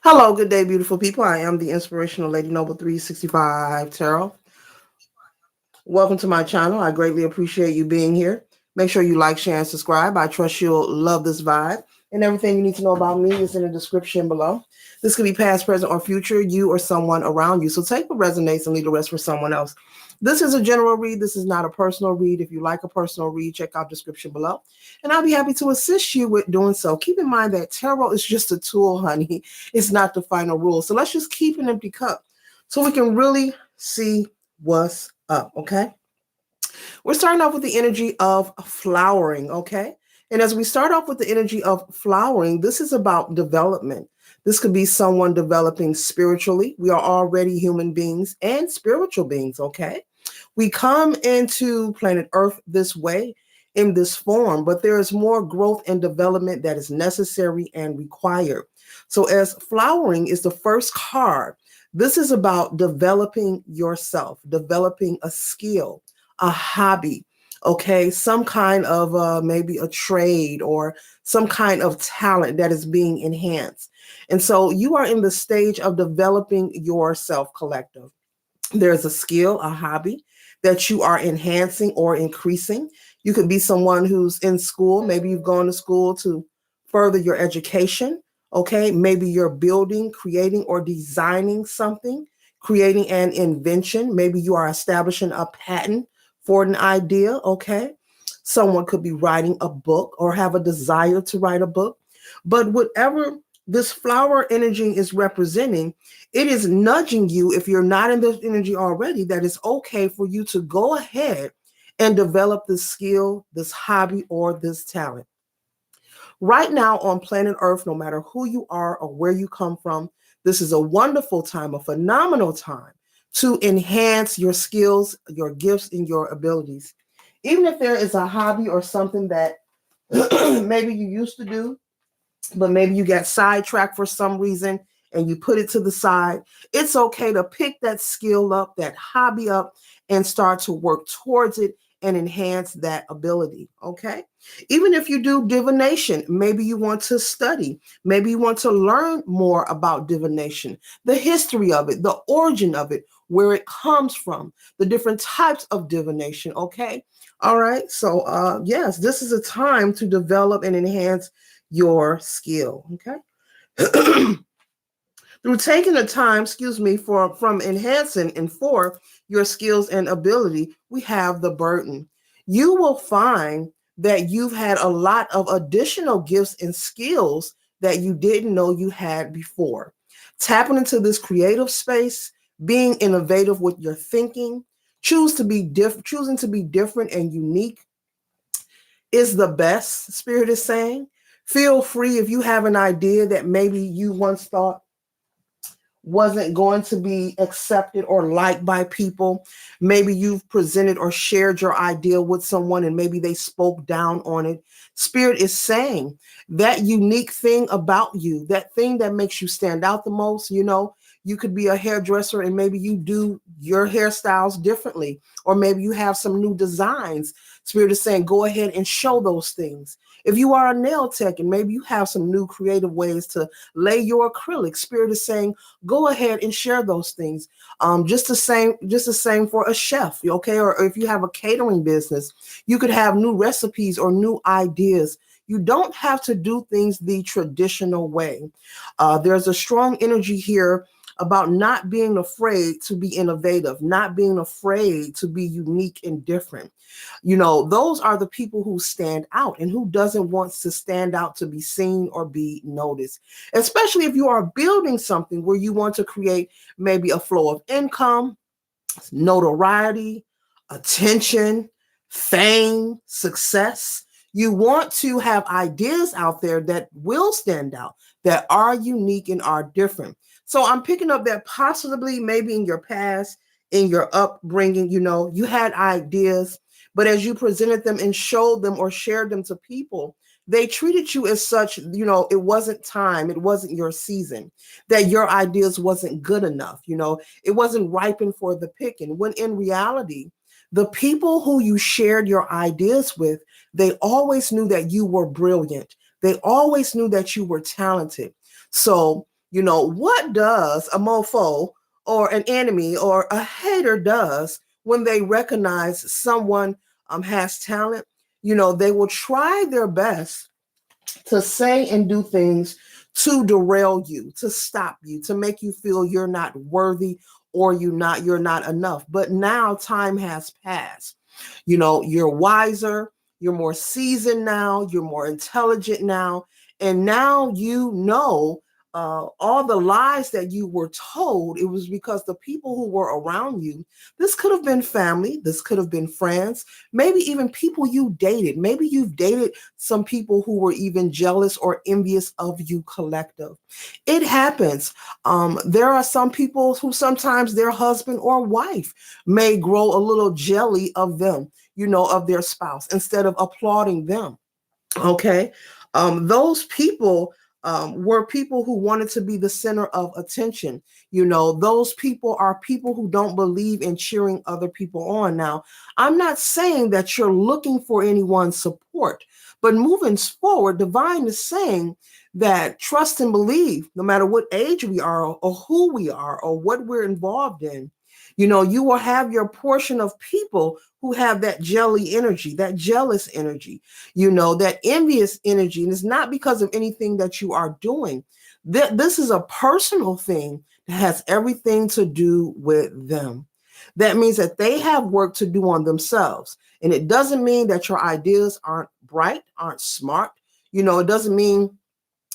Hello, good day, beautiful people. I am the inspirational ladynoble365 tarot. Welcome to my channel. I greatly appreciate you being here. Make sure you like, share, and subscribe. I trust you'll love this vibe. And everything you need to know about me is in the description below. This could be past, present, or future, you or someone around you. So take what resonates and leave the rest for someone else. This is a general read. This is not a personal read. If you like a personal read, check out the description below. And I'll be happy to assist you with doing so. Keep in mind that tarot is just a tool, honey. It's not the final rule. So let's just keep an empty cup so we can really see what's up, okay? We're starting off with the energy of flowering, okay? And as we start off with the energy of flowering, this is about development. This could be someone developing spiritually. We are already human beings and spiritual beings, okay? We come into planet Earth this way, in this form, but there is more growth and development that is necessary and required. So, as flowering is the first card, this is about developing yourself, developing a skill, a hobby, okay, some kind of maybe a trade or some kind of talent that is being enhanced. And so you are in the stage of developing yourself, collective. There's a skill, a hobby that you are enhancing or increasing. You could be someone who's in school. Maybe you've gone to school to further your education. Okay. Maybe you're building, creating, or designing something, creating an invention. Maybe you are establishing a patent for an idea. Okay. Someone could be writing a book or have a desire to write a book. But whatever this flower energy is representing, it is nudging you, if you're not in this energy already, that it's okay for you to go ahead and develop this skill, this hobby, or this talent. Right now on planet Earth, no matter who you are or where you come from, this is a wonderful time, a phenomenal time to enhance your skills, your gifts, and your abilities. Even if there is a hobby or something that maybe you used to do, but maybe you got sidetracked for some reason and you put it to the side, it's okay to pick that skill up, that hobby up, and start to work towards it and enhance that ability. Okay. Even if you do divination, maybe you want to study, maybe you want to learn more about divination, the history of it, the origin of it, where it comes from, the different types of divination. Okay. All right. So, yes, this is a time to develop and enhance your skill. Okay. Through taking the time, for from enhancing and for your skills and ability, we have the burden. You will find that you've had a lot of additional gifts and skills that you didn't know you had before. Tapping into this creative space, being innovative with your thinking, choosing to be different and unique is the best, Spirit is saying. Feel free if you have an idea that maybe you once thought wasn't going to be accepted or liked by people. Maybe you've presented or shared your idea with someone and maybe they spoke down on it. Spirit is saying that unique thing about you, that thing that makes you stand out the most, you could be a hairdresser and maybe you do your hairstyles differently, or maybe you have some new designs. Spirit is saying, go ahead and show those things. If you are a nail tech and maybe you have some new creative ways to lay your acrylic, Spirit is saying, go ahead and share those things. Just the same for a chef, okay? Or if you have a catering business, you could have new recipes or new ideas. You don't have to do things the traditional way. There's a strong energy here about not being afraid to be innovative, not being afraid to be unique and different. Those are the people who stand out, and who doesn't want to stand out to be seen or be noticed, especially if you are building something where you want to create maybe a flow of income, notoriety, attention, fame, success. You want to have ideas out there that will stand out, that are unique and are different. So I'm picking up that possibly maybe in your past, in your upbringing, you had ideas, but as you presented them and showed them or shared them to people, they treated you as such, it wasn't time, it wasn't your season, that your ideas wasn't good enough, it wasn't ripened for the picking. When in reality, the people who you shared your ideas with, they always knew that you were brilliant. They always knew that you were talented. So What does a mofo or an enemy or a hater does when they recognize someone has talent? They will try their best to say and do things to derail you, to stop you, to make you feel you're not worthy or you're not enough. But now time has passed. You're wiser, you're more seasoned now, you're more intelligent now, and now all the lies that you were told. It was because the people who were around you, this could have been family, this could have been friends, maybe even people you dated. Maybe you've dated some people who were even jealous or envious of you collective. It happens. There are some people who sometimes their husband or wife may grow a little jelly of them, of their spouse, instead of applauding them. Okay. Those people were people who wanted to be the center of attention. Those people are people who don't believe in cheering other people on. Now, I'm not saying that you're looking for anyone's support, but moving forward, divine is saying that trust and believe, no matter what age we are or who we are or what we're involved in, you will have your portion of people who have that jelly energy, that jealous energy, that envious energy. And it's not because of anything that you are doing. This is a personal thing that has everything to do with them. That means that they have work to do on themselves. And it doesn't mean that your ideas aren't bright, aren't smart. It doesn't mean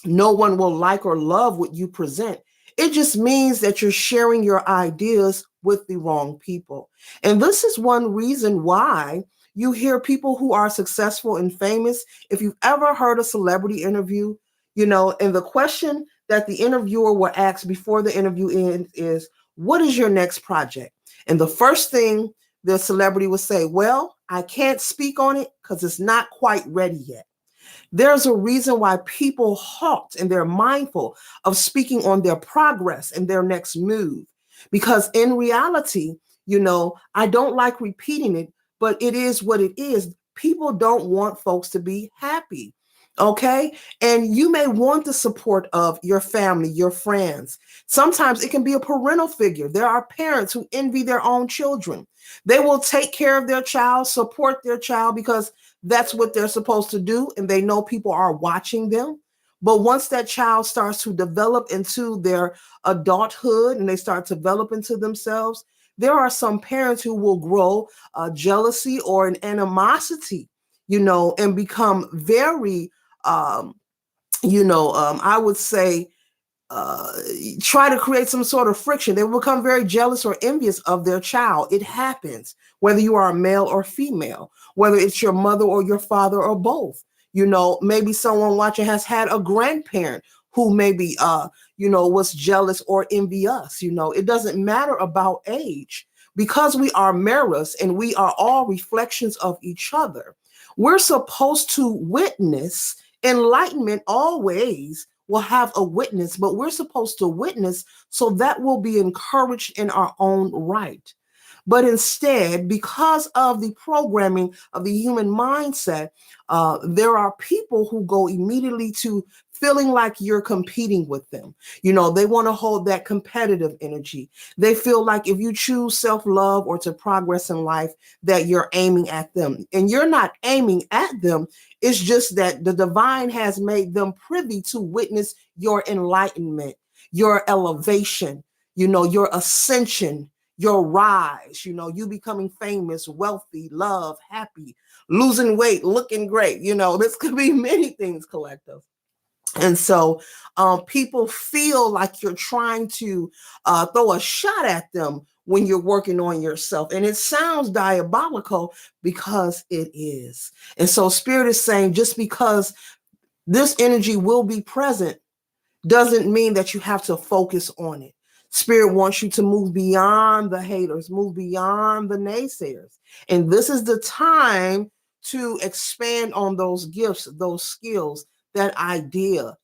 no one will like or love what you present. It just means that you're sharing your ideas with the wrong people. And this is one reason why you hear people who are successful and famous. If you've ever heard a celebrity interview, and the question that the interviewer will ask before the interview ends is, what is your next project? And the first thing the celebrity will say, well, I can't speak on it because it's not quite ready yet. There's a reason why people halt and they're mindful of speaking on their progress and their next move. Because in reality, I don't like repeating it, but it is what it is. People don't want folks to be happy. Okay. And you may want the support of your family, your friends. Sometimes it can be a parental figure. There are parents who envy their own children. They will take care of their child, support their child because that's what they're supposed to do. And they know people are watching them. But once that child starts to develop into their adulthood and they start to develop into themselves, there are some parents who will grow jealousy or an animosity, and become very, I would say, try to create some sort of friction. They will become very jealous or envious of their child. It happens, whether you are a male or female, whether it's your mother or your father or both. Maybe someone watching has had a grandparent who maybe, was jealous or envious. It doesn't matter about age because we are mirrors and we are all reflections of each other. We're supposed to witness enlightenment always will have a witness, but we're supposed to witness so that we'll be encouraged in our own right. But instead, because of the programming of the human mindset, there are people who go immediately to feeling like you're competing with them. They want to hold that competitive energy. They feel like if you choose self-love or to progress in life, that you're aiming at them. And you're not aiming at them. It's just that the divine has made them privy to witness your enlightenment, your elevation, your ascension, your rise, you becoming famous, wealthy, love, happy, losing weight, looking great. This could be many things collective. And so people feel like you're trying to throw a shot at them when you're working on yourself. And it sounds diabolical because it is. And so Spirit is saying just because this energy will be present doesn't mean that you have to focus on it. Spirit wants you to move beyond the haters, move beyond the naysayers. And this is the time to expand on those gifts, those skills, that idea.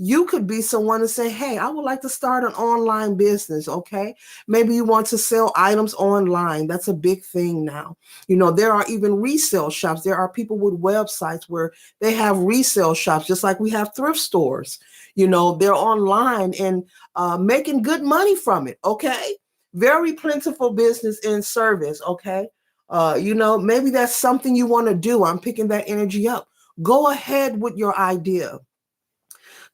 You could be someone and say, hey, I would like to start an online business. Okay. Maybe you want to sell items online. That's a big thing now. There are even resale shops. There are people with websites where they have resale shops, just like we have thrift stores. They're online and making good money from it. Okay. Very plentiful business and service. Okay. Maybe that's something you want to do. I'm picking that energy up. Go ahead with your idea.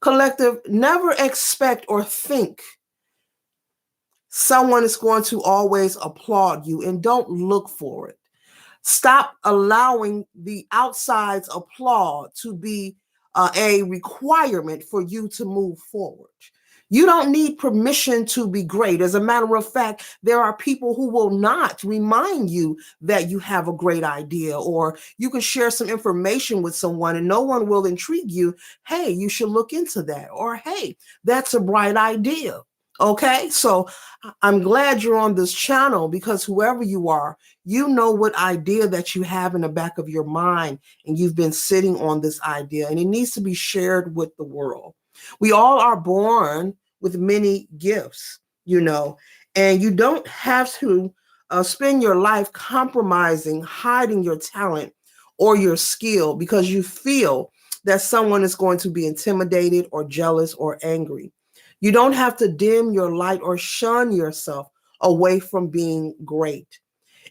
Collective, never expect or think someone is going to always applaud you, and don't look for it. Stop allowing the outside's applaud to be a requirement for you to move forward. You don't need permission to be great. As a matter of fact, there are people who will not remind you that you have a great idea, or you can share some information with someone and no one will intrigue you. Hey, you should look into that. Or, hey, that's a bright idea. Okay, so I'm glad you're on this channel, because whoever you are, you know what idea that you have in the back of your mind, and you've been sitting on this idea, and it needs to be shared with the world. We all are born with many gifts, and you don't have to spend your life compromising, hiding your talent or your skill because you feel that someone is going to be intimidated or jealous or angry. You don't have to dim your light or shun yourself away from being great.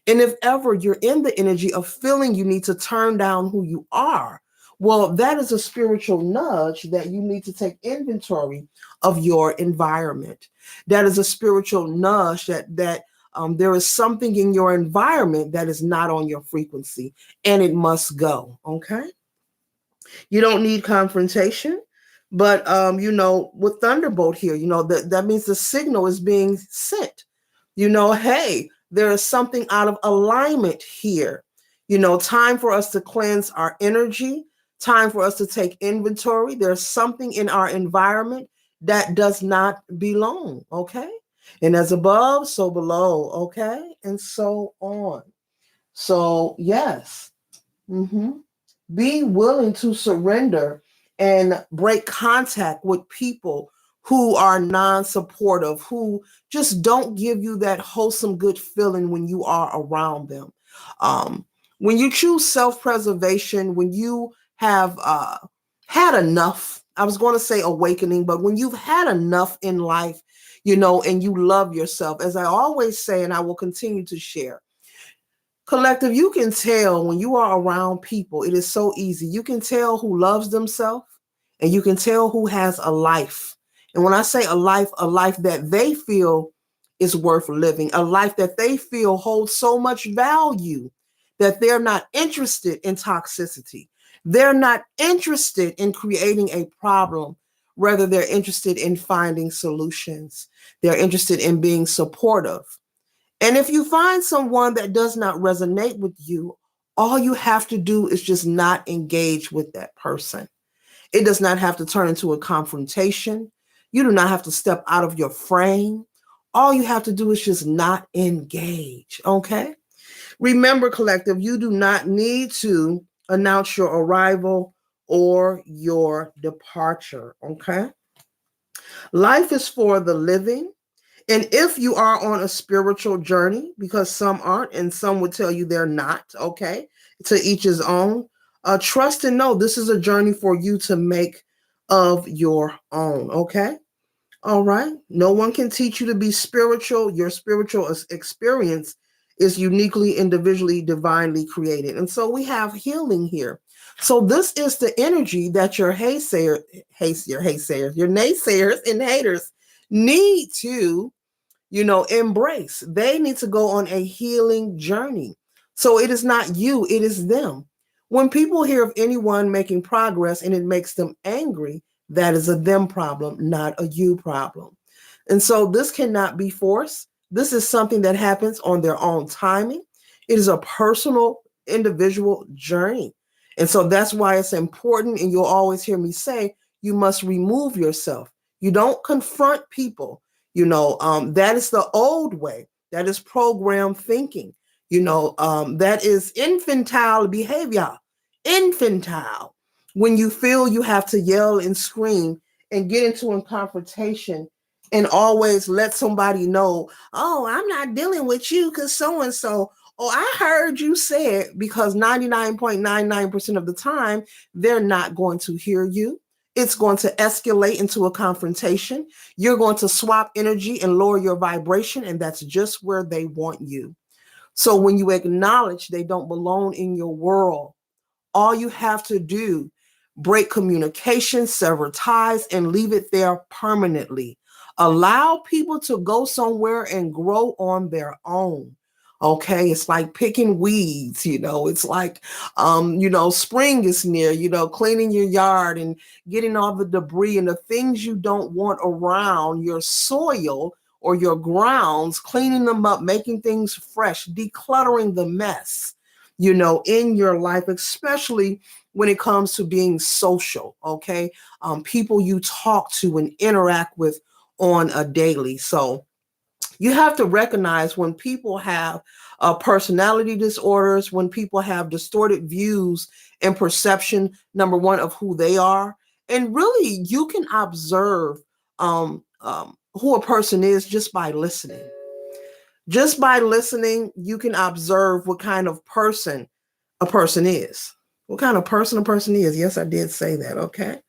And if ever you're in the energy of feeling you need to turn down who you are, well, that is a spiritual nudge that you need to take inventory of your environment. That is a spiritual nudge that there is something in your environment that is not on your frequency, and it must go. Okay. You don't need confrontation, but with Thunderbolt here, that means the signal is being sent. Hey, there is something out of alignment here. Time for us to cleanse our energy, time for us to take inventory. There's something in our environment that does not belong. Okay. And as above, so below. Okay. And so on. So, yes. Be willing to surrender and break contact with people who are non-supportive, who just don't give you that wholesome, good feeling when you are around them. When you choose self-preservation, when you have had enough, I was going to say awakening, but when you've had enough in life, and you love yourself, as I always say, and I will continue to share, Collective, you can tell when you are around people, it is so easy. You can tell who loves themselves, and you can tell who has a life. And when I say a life that they feel is worth living, a life that they feel holds so much value that they're not interested in toxicity. They're not interested in creating a problem. Rather, they're interested in finding solutions. They're interested in being supportive. And if you find someone that does not resonate with you, all you have to do is just not engage with that person. It does not have to turn into a confrontation. You do not have to step out of your frame. All you have to do is just not engage. Okay? Remember, collective, you do not need to announce your arrival or your departure. Okay? Life is for the living. And if you are on a spiritual journey, because some aren't and some would tell you they're not, okay, to each his own, trust and know this is a journey for you to make of your own, okay? All right. No one can teach you to be spiritual. Your spiritual experience is uniquely, individually, divinely created. And so we have healing here. So this is the energy that your naysayers and haters need to, embrace. They need to go on a healing journey. So it is not you, it is them. When people hear of anyone making progress and it makes them angry, that is a them problem, not a you problem. And so this cannot be forced. This is something that happens on their own timing. It is a personal, individual journey. And so that's why it's important. And you'll always hear me say, you must remove yourself. You don't confront people. That is the old way. That is programmed thinking. That is infantile behavior. Infantile. When you feel you have to yell and scream and get into a confrontation and always let somebody know, oh, I'm not dealing with you because so and so. Oh, I heard you say it, because 99.99% of the time, they're not going to hear you. It's going to escalate into a confrontation. You're going to swap energy and lower your vibration, and that's just where they want you. So when you acknowledge they don't belong in your world, all you have to do, break communication, sever ties, and leave it there permanently. Allow people to go somewhere and grow on their own. Okay, it's like picking weeds, it's like, spring is near, cleaning your yard and getting all the debris and the things you don't want around your soil or your grounds, cleaning them up, making things fresh, decluttering the mess, in your life, especially when it comes to being social, okay? People you talk to and interact with on a daily. So you have to recognize when people have personality disorders, when people have distorted views and perception, number one, of who they are. And really, you can observe who a person is just by listening. Just by listening, you can observe what kind of person a person is. What kind of person a person is. Yes, I did say that. Okay.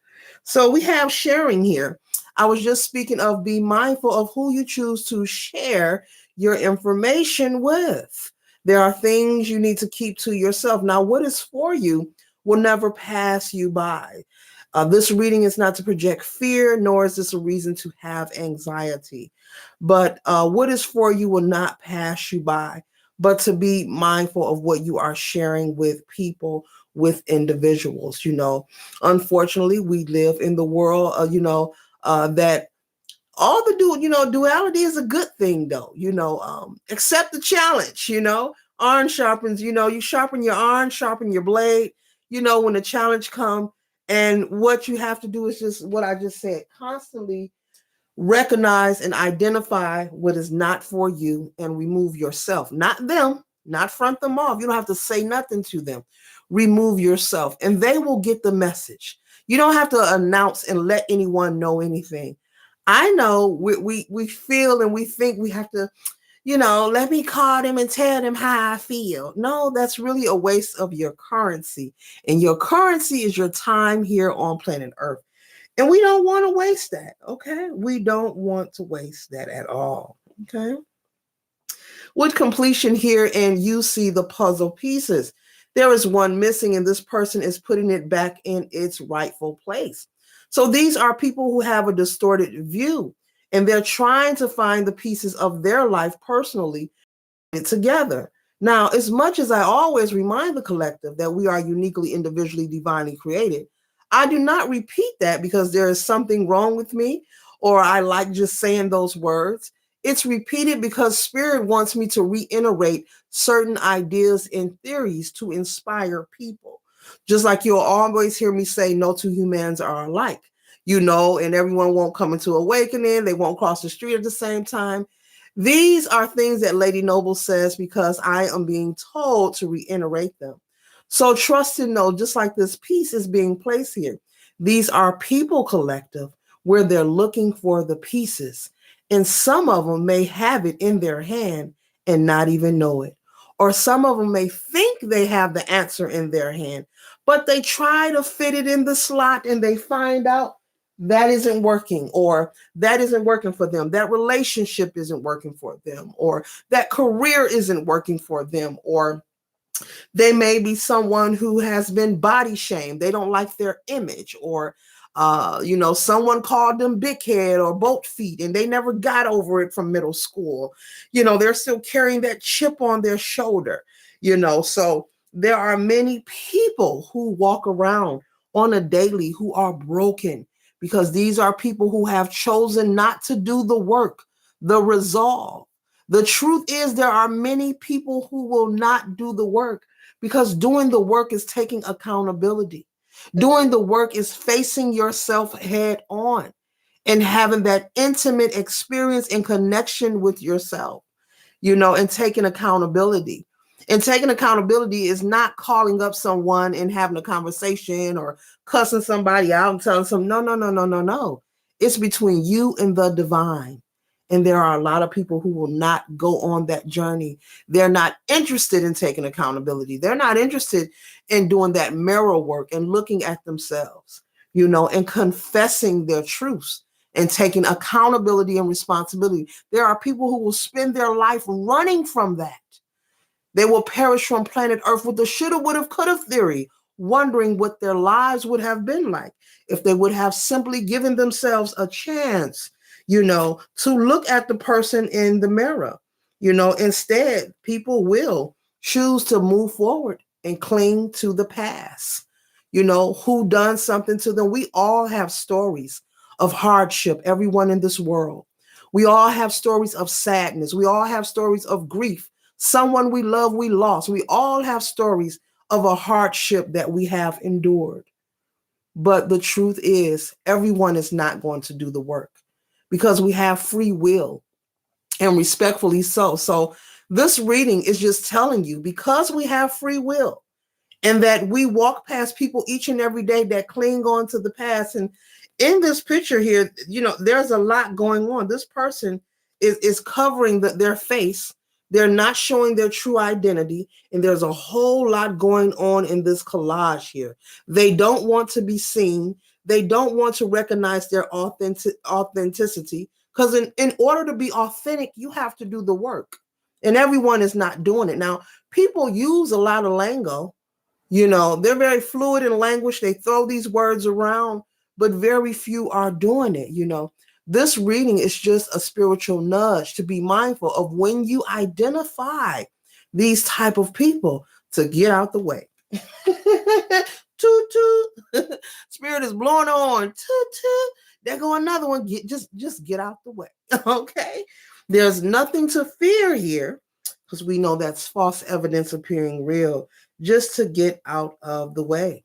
So we have sharing here. I was just speaking of be mindful of who you choose to share your information with. There are things you need to keep to yourself. Now, what is for you will never pass you by. This reading is not to project fear, nor is this a reason to have anxiety. But what is for you will not pass you by, but to be mindful of what you are sharing with people, with individuals. Unfortunately, we live in the world, that all the duality is a good thing, though. Accept the challenge. Iron sharpens. You sharpen your iron, sharpen your blade. When the challenge comes, and what you have to do is just what I just said: constantly recognize and identify what is not for you and remove yourself, not them, not front them off. You don't have to say nothing to them. Remove yourself and they will get the message. You don't have to announce and let anyone know anything. I know we feel and we think we have to, let me call them and tell them how I feel. No, that's really a waste of your currency. And your currency is your time here on planet Earth. And we don't want to waste that, okay? We don't want to waste that at all, okay? With completion here, and you see the puzzle pieces. There is one missing, and this person is putting it back in its rightful place. So these are people who have a distorted view, and they're trying to find the pieces of their life personally together. Now, as much as I always remind the collective that we are uniquely, individually, divinely created, I do not repeat that because there is something wrong with me or I like just saying those words. It's repeated because Spirit wants me to reiterate certain ideas and theories to inspire people. Just like you'll always hear me say, no two humans are alike, and everyone won't come into awakening. They won't cross the street at the same time. These are things that Lady Noble says because I am being told to reiterate them. So trust and know, just like this piece is being placed here, these are people collective where they're looking for the pieces. And some of them may have it in their hand and not even know it. Or some of them may think they have the answer in their hand, but they try to fit it in the slot and they find out that isn't working, or that isn't working for them. That relationship isn't working for them, or that career isn't working for them, or they may be someone who has been body shamed. They don't like their image, or someone called them big head or boat feet and they never got over it from middle school. They're still carrying that chip on their shoulder, so there are many people who walk around on a daily who are broken because these are people who have chosen not to do the work, the resolve. The truth is there are many people who will not do the work because doing the work is taking accountability. Doing the work is facing yourself head on and having that intimate experience and connection with yourself, and taking accountability. And taking accountability is not calling up someone and having a conversation or cussing somebody out and telling them, no, no, no, no, no, no. It's between you and the divine. And there are a lot of people who will not go on that journey. They're not interested in taking accountability. They're not interested in doing that mirror work and looking at themselves, and confessing their truths and taking accountability and responsibility. There are people who will spend their life running from that. They will perish from planet Earth with the shoulda, woulda, coulda theory, wondering what their lives would have been like if they would have simply given themselves a chance, to look at the person in the mirror. Instead, people will choose to move forward and cling to the past. Who done something to them. We all have stories of hardship, everyone in this world. We all have stories of sadness. We all have stories of grief. Someone we love, we lost. We all have stories of a hardship that we have endured. But the truth is, everyone is not going to do the work because we have free will, and respectfully so. So this reading is just telling you, because we have free will and that we walk past people each and every day that cling on to the past. And in this picture here, there's a lot going on. This person is covering their face. They're not showing their true identity. And there's a whole lot going on in this collage here. They don't want to be seen. They don't want to recognize their authenticity. Because in order to be authentic, you have to do the work. And everyone is not doing it. Now, people use a lot of lingo. They're very fluid in language. They throw these words around, but very few are doing it. This reading is just a spiritual nudge to be mindful of when you identify these type of people, to get out the way. Toot toot. Spirit is blowing on. Toot toot. There go another one. Just get out the way. Okay. There's nothing to fear here, because we know that's false evidence appearing real. Just to get out of the way.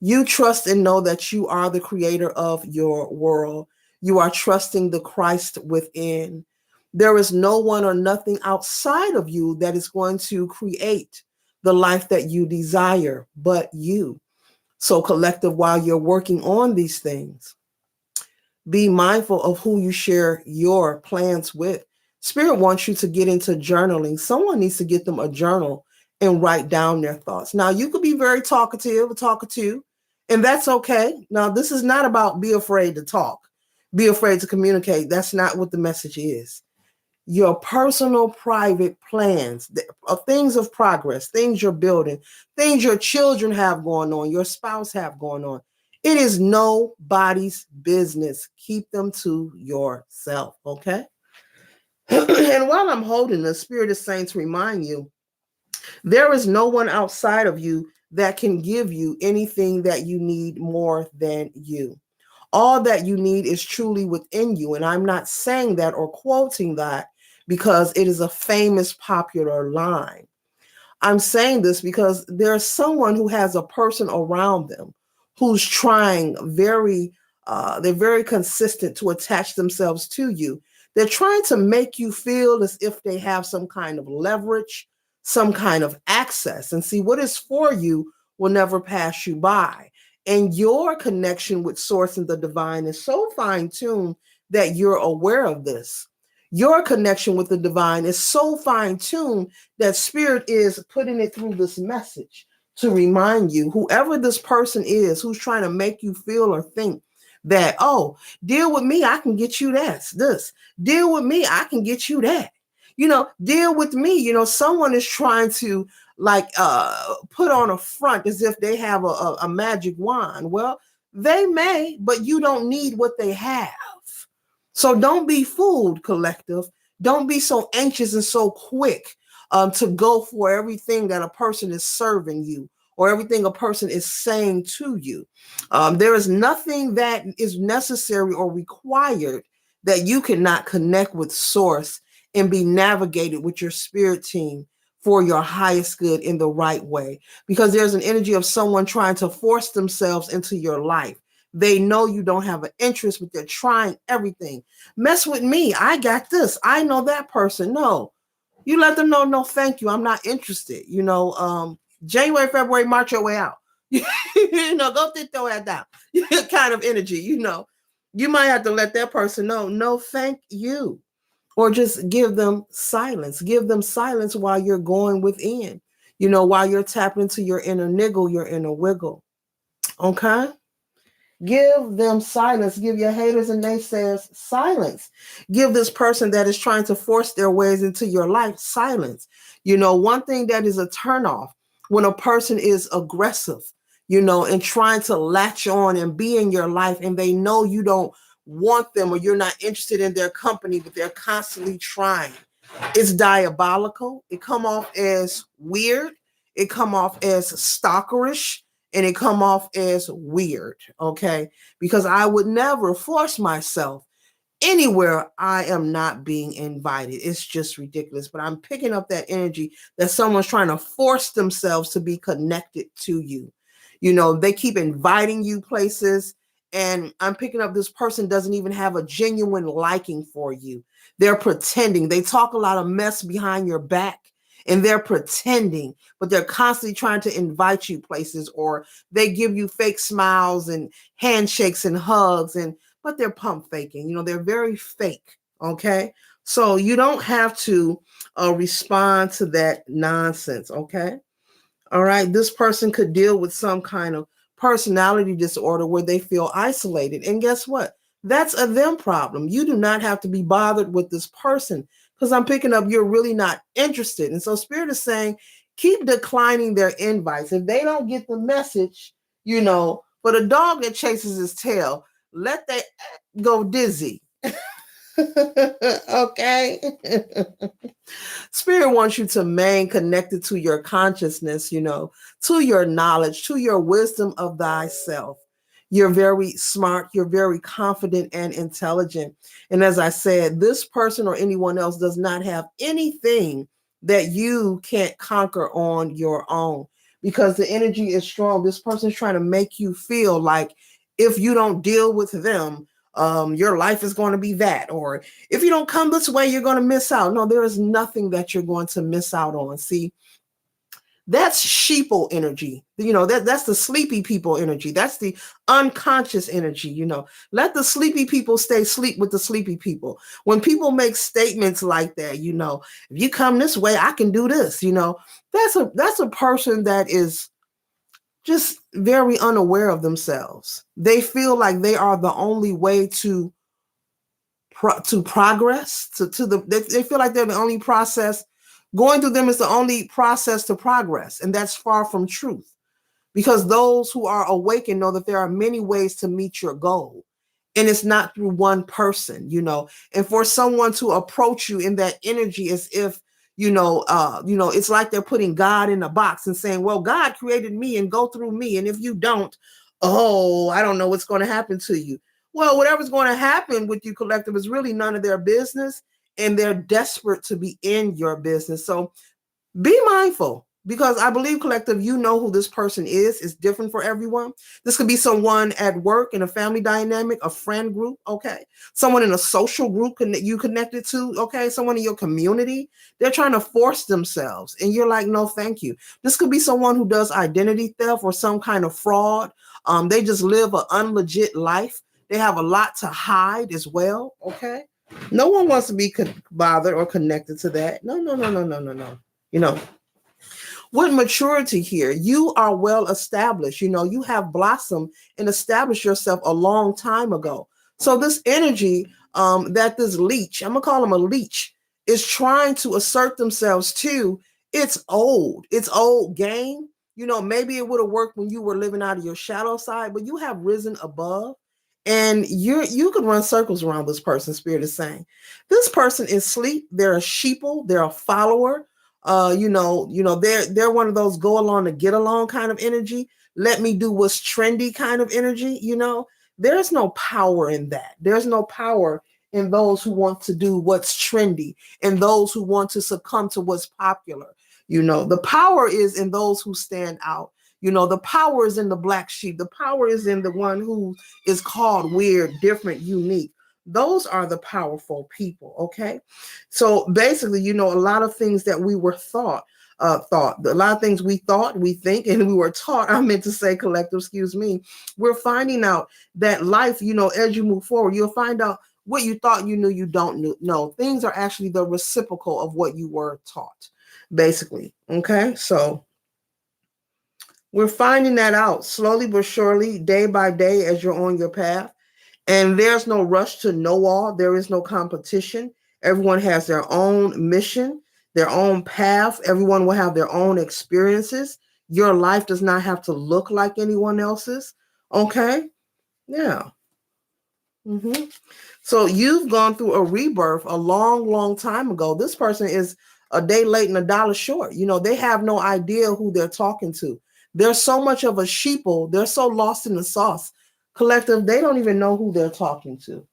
You trust and know that you are the creator of your world. You are trusting the Christ within. There is no one or nothing outside of you that is going to create the life that you desire, but you. So, collective, while you're working on these things, be mindful of who you share your plans with. Spirit wants you to get into journaling. Someone needs to get them a journal and write down their thoughts. Now, you could be very talkative, and that's okay. Now, this is not about be afraid to talk, be afraid to communicate. That's not what the message is. Your personal, private plans, things of progress, things you're building, things your children have going on, your spouse have going on. It is nobody's business. Keep them to yourself, okay? And while I'm holding the Spirit is saying to remind you, there is no one outside of you that can give you anything that you need more than you. All that you need is truly within you. And I'm not saying that or quoting that because it is a famous, popular line. I'm saying this because there's someone who has a person around them who's trying they're very consistent to attach themselves to you. They're trying to make you feel as if they have some kind of leverage, some kind of access. And see, what is for you will never pass you by. And your connection with Source and the divine is so fine-tuned that you're aware of this. Your connection with the divine is so fine-tuned that Spirit is putting it through this message to remind you, whoever this person is who's trying to make you feel or think that, oh, deal with me, I can get you this. Deal with me, I can get you that. Deal with me. Someone is trying to put on a front as if they have a magic wand. Well, they may, but you don't need what they have. So don't be fooled, collective. Don't be so anxious and so quick to go for everything that a person is serving you or everything a person is saying to you. There is nothing that is necessary or required that you cannot connect with Source and be navigated with your spirit team for your highest good in the right way. Because there's an energy of someone trying to force themselves into your life. They know you don't have an interest, but they're trying everything. Mess with me. I got this. I know that person. No. You let them know, no, thank you. I'm not interested. January, February, March your way out. Go sit your ass down. Kind of energy, You might have to let that person know, no, thank you. Or just give them silence. Give them silence while you're going within, while you're tapping into your inner niggle, your inner wiggle. Okay? Give them silence. Give your haters and naysayers silence. Give this person that is trying to force their ways into your life silence. One thing that is a turnoff when a person is aggressive, and trying to latch on and be in your life, and they know you don't want them or you're not interested in their company, but they're constantly trying. It's diabolical. It come off as weird. It come off as stalkerish. And it come off as weird, okay? Because I would never force myself anywhere I am not being invited. It's just ridiculous. But I'm picking up that energy that someone's trying to force themselves to be connected to you. They keep inviting you places, and I'm picking up this person doesn't even have a genuine liking for you. They're pretending. They talk a lot of mess behind your back. And they're pretending, but they're constantly trying to invite you places, or they give you fake smiles and handshakes and hugs, but they're pump faking. They're very fake. Okay. So you don't have to respond to that nonsense. Okay. All right. This person could deal with some kind of personality disorder where they feel isolated. And guess what? That's a them problem. You do not have to be bothered with this person, because I'm picking up you're really not interested. And so Spirit is saying, keep declining their invites. If they don't get the message, for the dog that chases his tail, let that go dizzy. Okay. Spirit wants you to remain connected to your consciousness, to your knowledge, to your wisdom of thyself. You're very smart. You're very confident and intelligent. And as I said, this person or anyone else does not have anything that you can't conquer on your own, because the energy is strong. This person is trying to make you feel like if you don't deal with them, your life is going to be that, or if you don't come this way, you're going to miss out. No, there is nothing that you're going to miss out on. See, that's sheeple energy. That's the sleepy people energy. That's the unconscious energy. Let the sleepy people stay asleep with the sleepy people. When people make statements like that, if you come this way, I can do this. That's a person that is just very unaware of themselves. They feel like they are the only way to progress. They feel like they're the only process. Going through them is the only process to progress, and that's far from truth. Because those who are awakened know that there are many ways to meet your goal, and it's not through one person. And for someone to approach you in that energy as if it's like they're putting God in a box and saying, well, God created me and go through me. And if you don't, I don't know what's going to happen to you. Well, whatever's going to happen with you, collective, is really none of their business. And they're desperate to be in your business. So be mindful, because I believe, collective, you know who this person is. It's different for everyone. This could be someone at work, in a family dynamic, a friend group, okay? Someone in a social group you connected to, okay? Someone in your community. They're trying to force themselves, and you're like, no, thank you. This could be someone who does identity theft or some kind of fraud. They just live an unlegit life. They have a lot to hide as well, okay? No one wants to be bothered or connected to that. No. With maturity here, you are well established. You have blossomed and established yourself a long time ago. So this energy that this leech, I'm going to call him a leech, is trying to assert themselves to, it's old. It's old game. Maybe it would have worked when you were living out of your shadow side, but you have risen above. And you can run circles around this person. Spirit is saying this person is sleep. They're a sheeple. They're a follower. They're one of those go along to get along kind of energy. Let me do what's trendy kind of energy. There's no power in that. There's no power in those who want to do what's trendy and those who want to succumb to what's popular. The power is in those who stand out. The power is in the black sheep. The power is in the one who is called weird, different, unique. Those are the powerful people. Okay. So basically, a lot of things that we were a lot of things we thought, we think, and we were taught, I meant to say collective, excuse me, we're finding out that life, as you move forward, you'll find out what you thought you knew you don't know. Things are actually the reciprocal of what you were taught, basically. Okay. So we're finding that out slowly but surely, day by day, as you're on your path. And there's no rush to know all. There is no competition. Everyone has their own mission, their own path. Everyone will have their own experiences. Your life does not have to look like anyone else's. Okay? Yeah. So you've gone through a rebirth a long, long time ago. This person is a day late and a dollar short. They have no idea who they're talking to. They're so much of a sheeple. They're so lost in the sauce. Collective, they don't even know who they're talking to.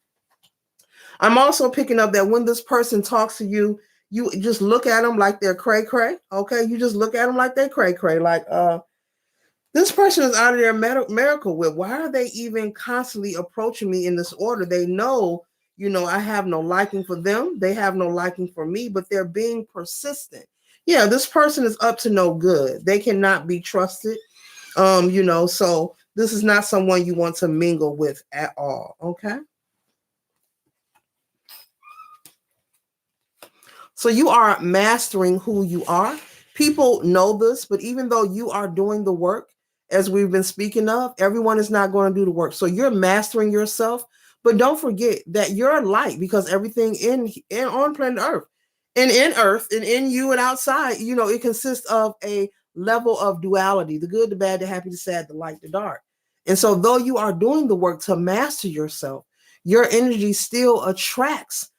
I'm also picking up that when this person talks to you, you just look at them like they're cray cray. Okay, you just look at them like they're cray cray. Like, this person is out of their miracle whip. Why are they even constantly approaching me in this order? They know, I have no liking for them. They have no liking for me, but they're being persistent. Yeah, this person is up to no good. They cannot be trusted. So this is not someone you want to mingle with at all. Okay. So you are mastering who you are. People know this, but even though you are doing the work, as we've been speaking of, everyone is not going to do the work. So you're mastering yourself, but don't forget that you're light, because everything in on planet Earth and in Earth and in you and outside, it consists of a level of duality: the good, the bad, the happy, the sad, the light, the dark. And so though you are doing the work to master yourself, your energy still attract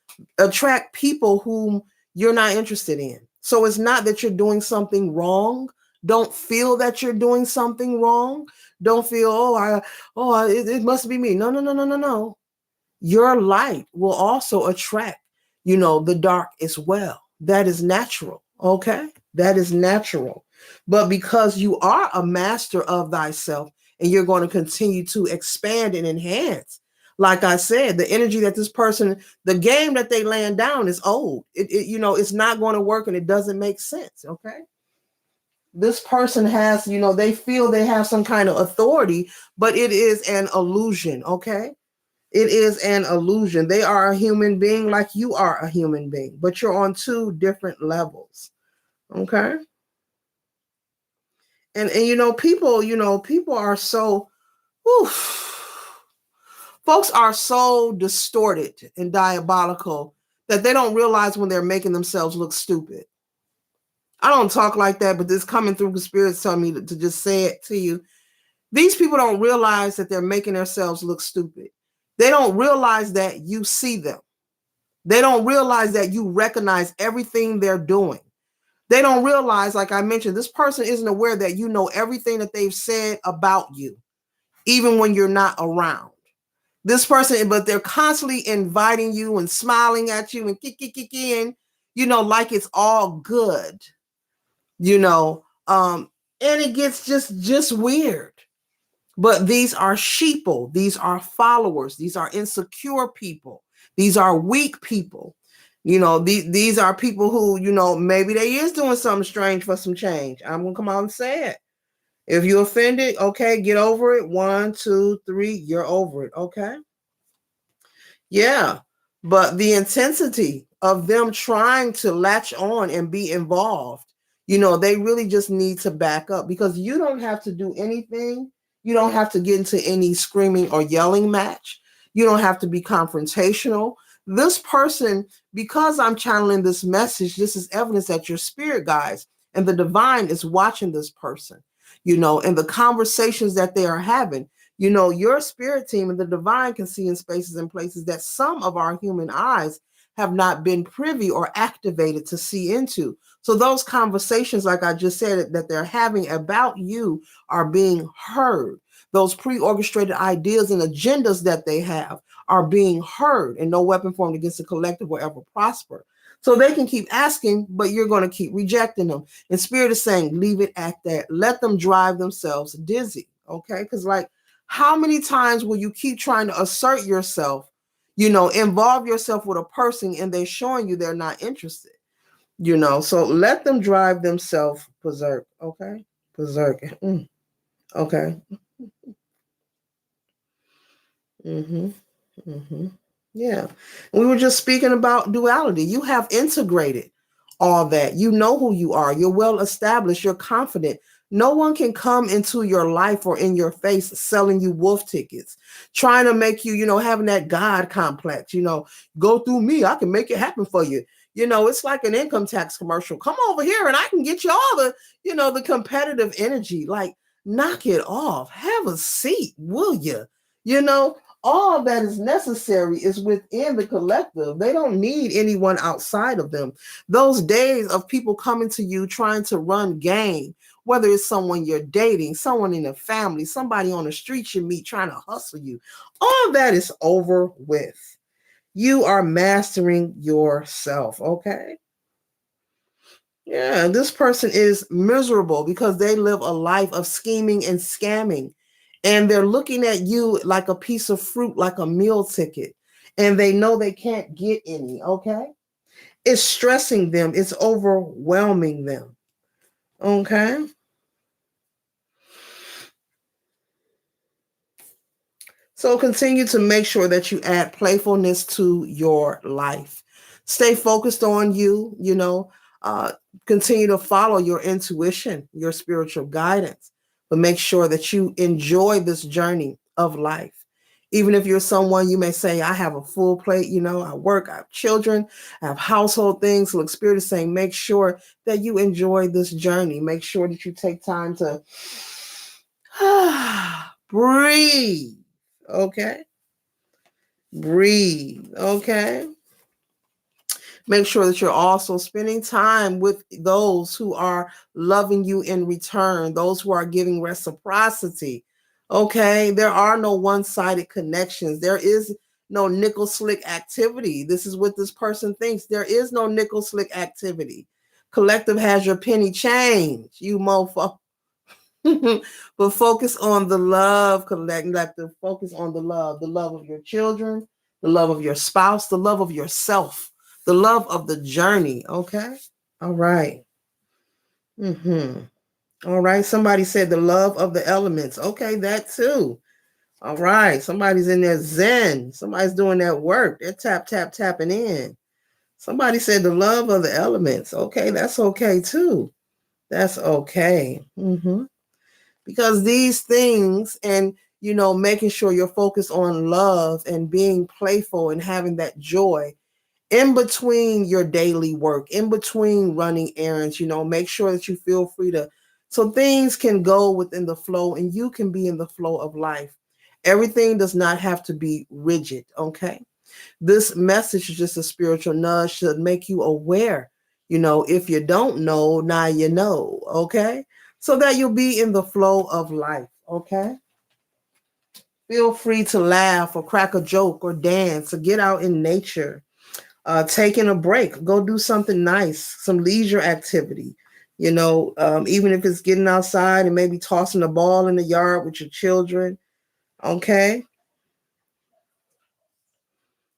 people whom you're not interested in. So it's not that you're doing something wrong. Don't feel that you're doing something wrong. Don't feel, it must be me. No. Your light will also attract, the dark as well. That is natural. Okay. That is natural. But because you are a master of thyself and you're going to continue to expand and enhance, like I said, the energy that this person, the game that they laying down is old. It's not going to work and it doesn't make sense. Okay. This person has, they feel they have some kind of authority, but it is an illusion. Okay. It is an illusion. They are a human being like you are a human being, but you're on two different levels. Okay. And people are so, folks are so distorted and diabolical that they don't realize when they're making themselves look stupid. I don't talk like that, but this coming through the spirits telling me to just say it to you. These people don't realize that they're making themselves look stupid. They don't realize that you see them. They don't realize that you recognize everything they're doing. They don't realize, like I mentioned, this person isn't aware that you know everything that they've said about you, even when you're not around. This person, but they're constantly inviting you and smiling at you and kicking, like it's all good, and it gets just weird. But these are sheeple. These are followers. These are insecure people. These are weak people. These are people who, maybe they is doing something strange for some change. I'm going to come out and say it. If you're offended, okay, get over it. 1, 2, 3, you're over it. Okay. Yeah. But the intensity of them trying to latch on and be involved, they really just need to back up, because you don't have to do anything. You don't have to get into any screaming or yelling match. You don't have to be confrontational. This person, because I'm channeling this message, this is evidence that your spirit guides and the divine is watching this person, and the conversations that they are having. Your spirit team and the divine can see in spaces and places that some of our human eyes have not been privy or activated to see into. So those conversations, like I just said, that they're having about you are being heard. Those pre-orchestrated ideas and agendas that they have are being heard, and no weapon formed against the collective will ever prosper. So they can keep asking, but you're going to keep rejecting them. And spirit is saying, leave it at that. Let them drive themselves dizzy. Okay. Because how many times will you keep trying to assert yourself, Involve yourself with a person and they're showing you they're not interested. So let them drive themselves berserk. Okay. Berserk. Okay. Mm-hmm. Mm-hmm. Yeah. We were just speaking about duality. You have integrated all that. You know who you are. You're well established. You're confident. No one can come into your life or in your face selling you wolf tickets, trying to make you, having that God complex, go through me. I can make it happen for you. It's like an income tax commercial. Come over here and I can get you all the competitive energy. Like, knock it off. Have a seat, will you? You know, all that is necessary is within the collective. They don't need anyone outside of them. Those days of people coming to you trying to run game, whether it's someone you're dating, someone in a family, somebody on the street you meet trying to hustle you, all that is over with. You are mastering yourself, okay? Yeah, this person is miserable because they live a life of scheming and scamming. And they're looking at you like a piece of fruit, like a meal ticket. And they know they can't get any, okay? It's stressing them, it's overwhelming them, okay? So continue to make sure that you add playfulness to your life. Stay focused on you, uh, continue to follow your intuition, your spiritual guidance, but make sure that you enjoy this journey of life. Even if you're someone, you may say, I have a full plate, I work, I have children, I have household things. Look, Spirit is saying, make sure that you enjoy this journey. Make sure that you take time to breathe. Okay. Breathe. Okay. Make sure that you're also spending time with those who are loving you in return, those who are giving reciprocity. Okay. There are no one sided connections. There is no nickel slick activity. This is what this person thinks. There is no nickel slick activity. Collective has your penny change, you mofo. But focus on the love, collective. Focus on the love of your children, the love of your spouse, the love of yourself, the love of the journey. Okay. All right. All right. Somebody said the love of the elements. Okay, that too. All right. Somebody's in there zen. Somebody's doing that work. They're tapping in. Somebody said the love of the elements. Okay, that's okay too. That's okay. Because these things and making sure you're focused on love and being playful and having that joy in between your daily work, in between running errands, make sure that you feel free to, so things can go within the flow and you can be in the flow of life. Everything does not have to be rigid. Okay. This message is just a spiritual nudge to make you aware. If you don't know, now you know. Okay. So that you'll be in the flow of life. Okay. Feel free to laugh or crack a joke or dance or get out in nature. Taking a break, go do something nice, some leisure activity. Even if it's getting outside and maybe tossing a ball in the yard with your children. Okay.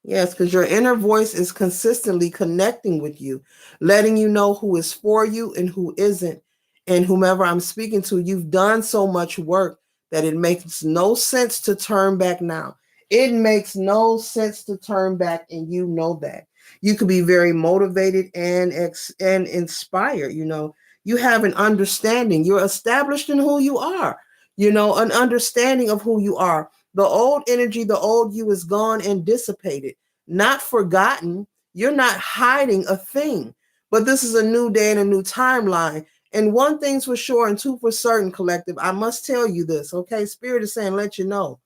Yes, because your inner voice is consistently connecting with you, letting you know who is for you and who isn't. And whomever I'm speaking to, you've done so much work that it makes no sense to turn back now. It makes no sense to turn back, and you know that. You could be very motivated and inspired. You have an understanding. You're established in who you are. An understanding of who you are. The old energy, the old you is gone and dissipated, not forgotten. You're not hiding a thing, but this is a new day and a new timeline. And one thing's for sure and two for certain, collective. I must tell you this, okay? Spirit is saying, let you know.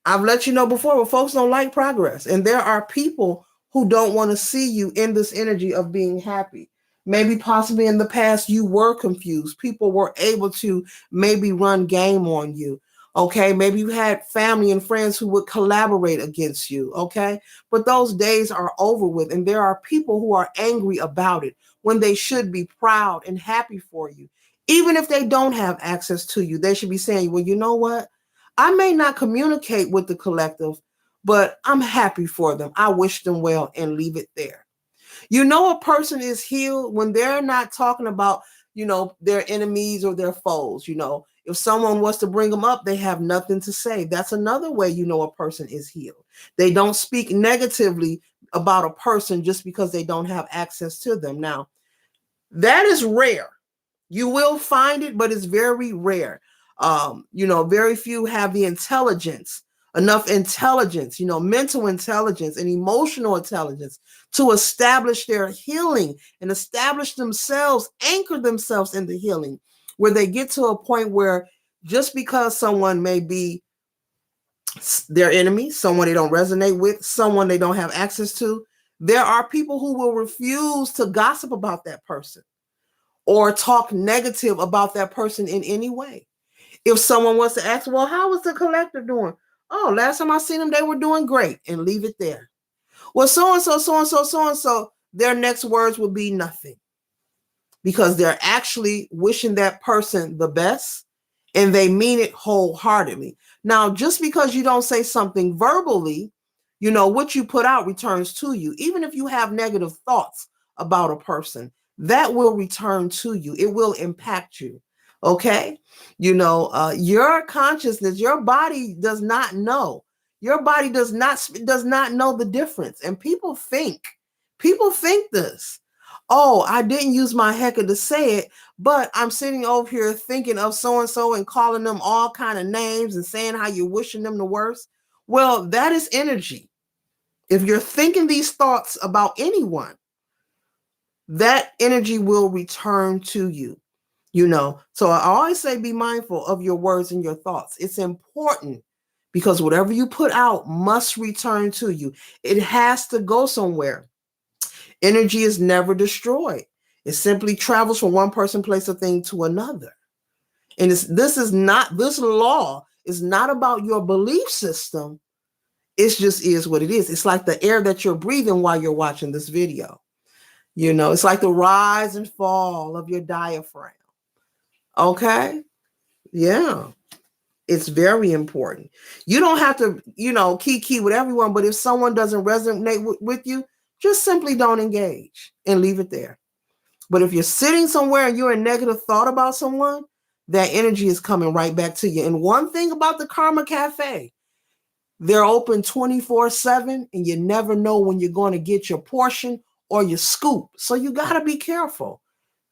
I've let you know before, but folks don't like progress. And there are people who don't want to see you in this energy of being happy. Maybe possibly in the past you were confused. People were able to maybe run game on you. Okay, maybe you had family and friends who would collaborate against you. Okay, but those days are over with. And there are people who are angry about it when they should be proud and happy for you. Even if they don't have access to you, they should be saying, well, you know what? I may not communicate with the collective, but I'm happy for them. I wish them well and leave it there. You know, a person is healed when they're not talking about, their enemies or their foes. If someone was to bring them up, they have nothing to say. That's another way you know a person is healed. They don't speak negatively about a person just because they don't have access to them. Now, that is rare. You will find it, but it's very rare. Very few have the enough intelligence, mental intelligence and emotional intelligence to establish their healing and establish themselves, anchor themselves in the healing, where they get to a point where just because someone may be their enemy, someone they don't resonate with, someone they don't have access to, there are people who will refuse to gossip about that person or talk negative about that person in any way. If someone wants to ask, well, how was the collective doing? Oh, last time I seen them, they were doing great, and leave it there. Well, so-and-so, so-and-so, so-and-so, their next words will be nothing because they're actually wishing that person the best and they mean it wholeheartedly. Now, just because you don't say something verbally, what you put out returns to you. Even if you have negative thoughts about a person, that will return to you. It will impact you. Okay. Your consciousness, your body does not know. Your body does not know the difference. And people think this. Oh, I didn't use my hecker to say it, but I'm sitting over here thinking of so-and-so and calling them all kind of names and saying how you're wishing them the worst. Well, that is energy. If you're thinking these thoughts about anyone, that energy will return to you. So I always say be mindful of your words and your thoughts. It's important because whatever you put out must return to you. It has to go somewhere. Energy is never destroyed. It simply travels from one person, place, or thing to another. And this law is not about your belief system. It just is what it is. It's like the air that you're breathing while you're watching this video. It's like the rise and fall of your diaphragm. Okay? Yeah. It's very important. You don't have to, key with everyone, but if someone doesn't resonate with you, just simply don't engage and leave it there. But if you're sitting somewhere and you're in negative thought about someone, that energy is coming right back to you. And one thing about the Karma Cafe, they're open 24/7 and you never know when you're going to get your portion or your scoop. So you got to be careful.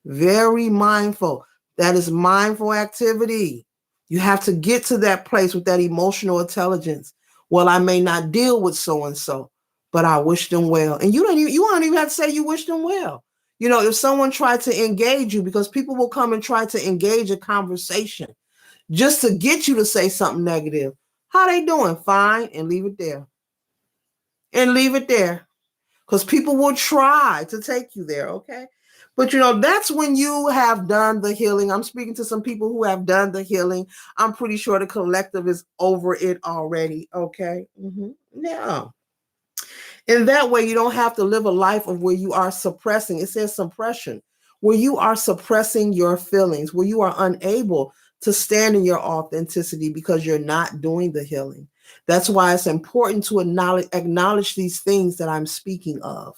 Very mindful. That is mindful activity. You have to get to that place with that emotional intelligence. Well, I may not deal with so-and-so, but I wish them well. And you don't even have to say you wish them well. If someone tried to engage you, because people will come and try to engage a conversation just to get you to say something negative. How they doing? Fine. And leave it there. And leave it there. Because people will try to take you there. Okay. But that's when you have done the healing. I'm speaking to some people who have done the healing. I'm pretty sure the collective is over it already. Okay. Yeah. In that way, you don't have to live a life of where you are suppressing. It says suppression, where you are suppressing your feelings, where you are unable to stand in your authenticity because you're not doing the healing. That's why it's important to acknowledge these things that I'm speaking of,